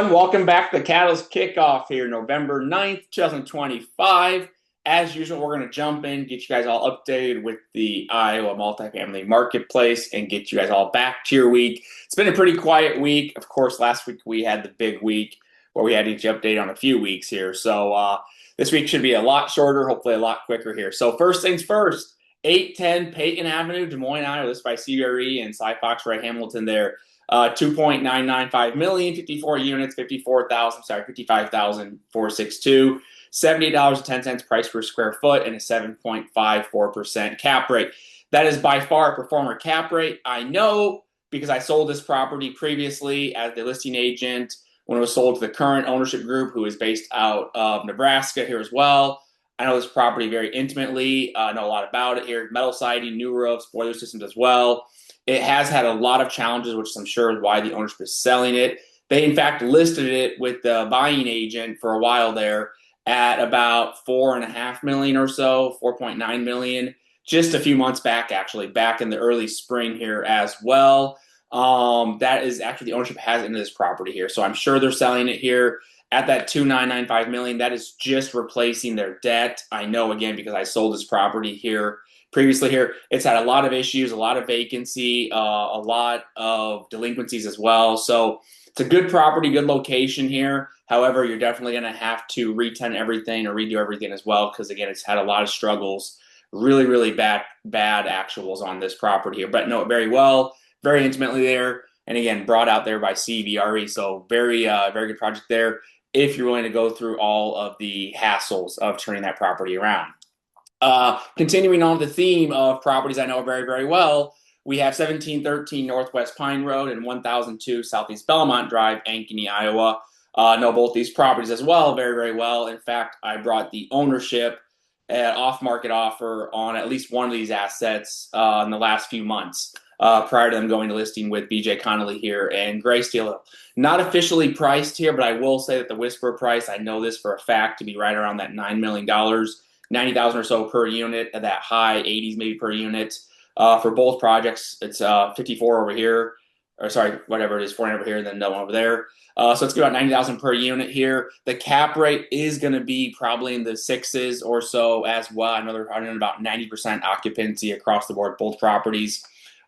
everyone. Welcome back to the KataLYST Kickoff here, November 9th, 2025. As usual, we're going to jump in, get you guys all updated with the Iowa multifamily marketplace, and get you guys all back to your week. It's been a pretty quiet week. Of course, last week we had the big week where we had each update on a few weeks here. So this week should be a lot shorter, hopefully a lot quicker here. So first things first, 810 Peyton Avenue, Des Moines, Iowa. This is by CBRE and Cy Fox Ray Hamilton there. 2.995 million, 54 units, 55,462, $78.10 price per square foot, and a 7.54% cap rate. That is by far a performer cap rate. I know because I sold this property previously as the listing agent when it was sold to the current ownership group, who is based out of Nebraska here as well. I know this property very intimately. I know a lot about it here. Metal siding, new roofs, boiler systems as well. It has had a lot of challenges, which I'm sure is why the ownership is selling it. They, in fact, listed it with the buying agent for a while there at about $4.5 million or so, $4.9 million, just a few months back, actually, back in the early spring here as well. That is actually the ownership has into this property here. So I'm sure they're selling it here at that $2.995 million. That is just replacing their debt. I know, again, because I sold this property here previously here. It's had a lot of issues, a lot of vacancy, a lot of delinquencies as well. So it's a good property, good location here. However, you're definitely going to have to re-tenant everything or redo everything as well, because again, it's had a lot of struggles, really bad actuals on this property here. But know it very well, very intimately there, and again, brought out there by CBRE. So very good project there if you're willing to go through all of the hassles of turning that property around. Continuing on the theme of properties I know very well, we have 1713 Northwest Pine Road and 1002 Southeast Belmont Drive, Ankeny, Iowa. Know both these properties as well very well. In fact, I brought the ownership at off-market offer on at least one of these assets in the last few months prior to them going to listing with BJ Connolly here and Gray Steel. Not officially priced here, but I will say that the whisper price, I know this for a fact, to be right around that $9 million. 90,000 or so per unit, at that high 80s maybe per unit. For both projects, it's 54 over here, or sorry, whatever it is, 40 over here, and then no one over there. So it's about 90,000 per unit here. The cap rate is going to be probably in the sixes or so as well. I know they're running about 90% occupancy across the board, both properties.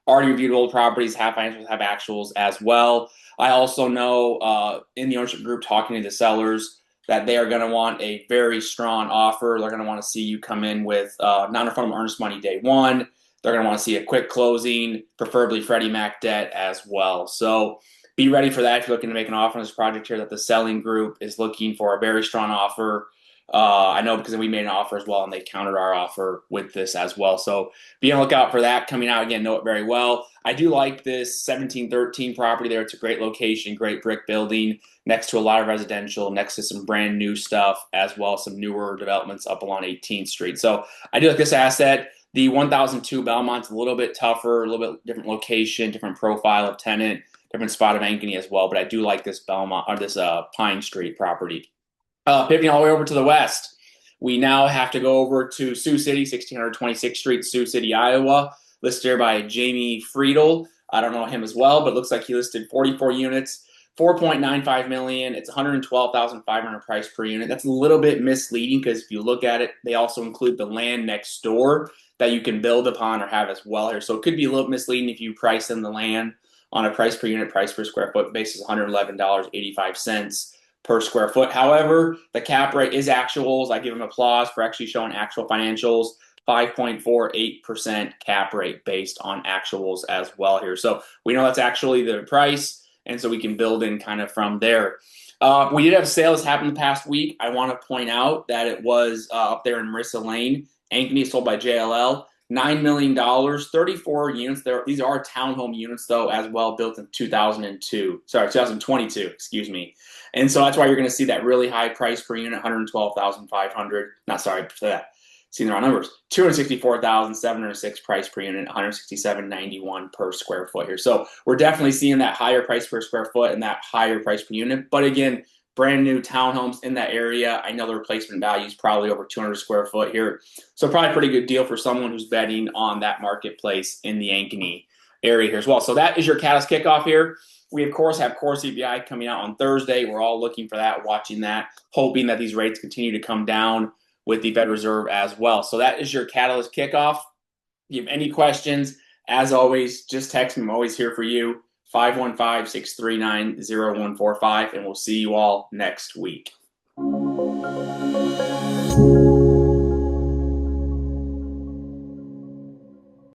Already reviewed old properties, have financials, have actuals as well. I also know in the ownership group, talking to the sellers, that they are going to want a very strong offer. They're going to want to see you come in with non-refundable earnest money day one. They're going to want to see a quick closing, preferably Freddie Mac debt as well. So be ready for that if you're looking to make an offer on this project here, that the selling group is looking for a very strong offer. I know because we made an offer as well, and they countered our offer with this as well. So be on the lookout for that coming out. Again, know it very well. I do like this 1713 property there. It's a great location, great brick building, next to a lot of residential, next to some brand new stuff, as well as some newer developments up along 18th Street. So I do like this asset. The 1002 Belmont's a little bit tougher, a little bit different location, different profile of tenant, different spot of Ankeny as well. But I do like this Belmont, or this Pine Street property. Pivoting all the way over to the west, we now have to go over to Sioux City, 1626th Street, Sioux City, Iowa. Listed here by Jamie Friedel. I don't know him as well, but it looks like he listed 44 units, 4.95 million. It's 112,500 price per unit. That's a little bit misleading because if you look at it, they also include the land next door that you can build upon or have as well here. So it could be a little misleading if you price in the land on a price per unit, price per square foot basis, $111.85 per square foot. However, the cap rate is actuals. I give them applause for actually showing actual financials. 5.48% cap rate based on actuals as well here. So we know that's actually the price, and so we can build in kind of from there. We did have sales happen the past week. I want to point out that it was up there in Marissa Lane. Ankeny sold by JLL. $9 million, 34 units there. These are townhome units, though, as well, built in 2022, excuse me. And so that's why you're going to see that really high price per unit, 112,500. Not sorry for that. Seeing the wrong numbers. 264,706 price per unit, 167.91 per square foot here. So we're definitely seeing that higher price per square foot and that higher price per unit. But again, brand new townhomes in that area. I know the replacement value is probably over 200 square foot here. So probably a pretty good deal for someone who's betting on that marketplace in the Ankeny area here as well. So that is your KataLYST Kickoff here. We, of course, have core CPI coming out on Thursday. We're all looking for that, watching that, hoping that these rates continue to come down with the Federal Reserve as well. So that is your Catalyst Kickoff. If you have any questions, as always, just text me. I'm always here for you. 515-639-0145, and we'll see you all next week.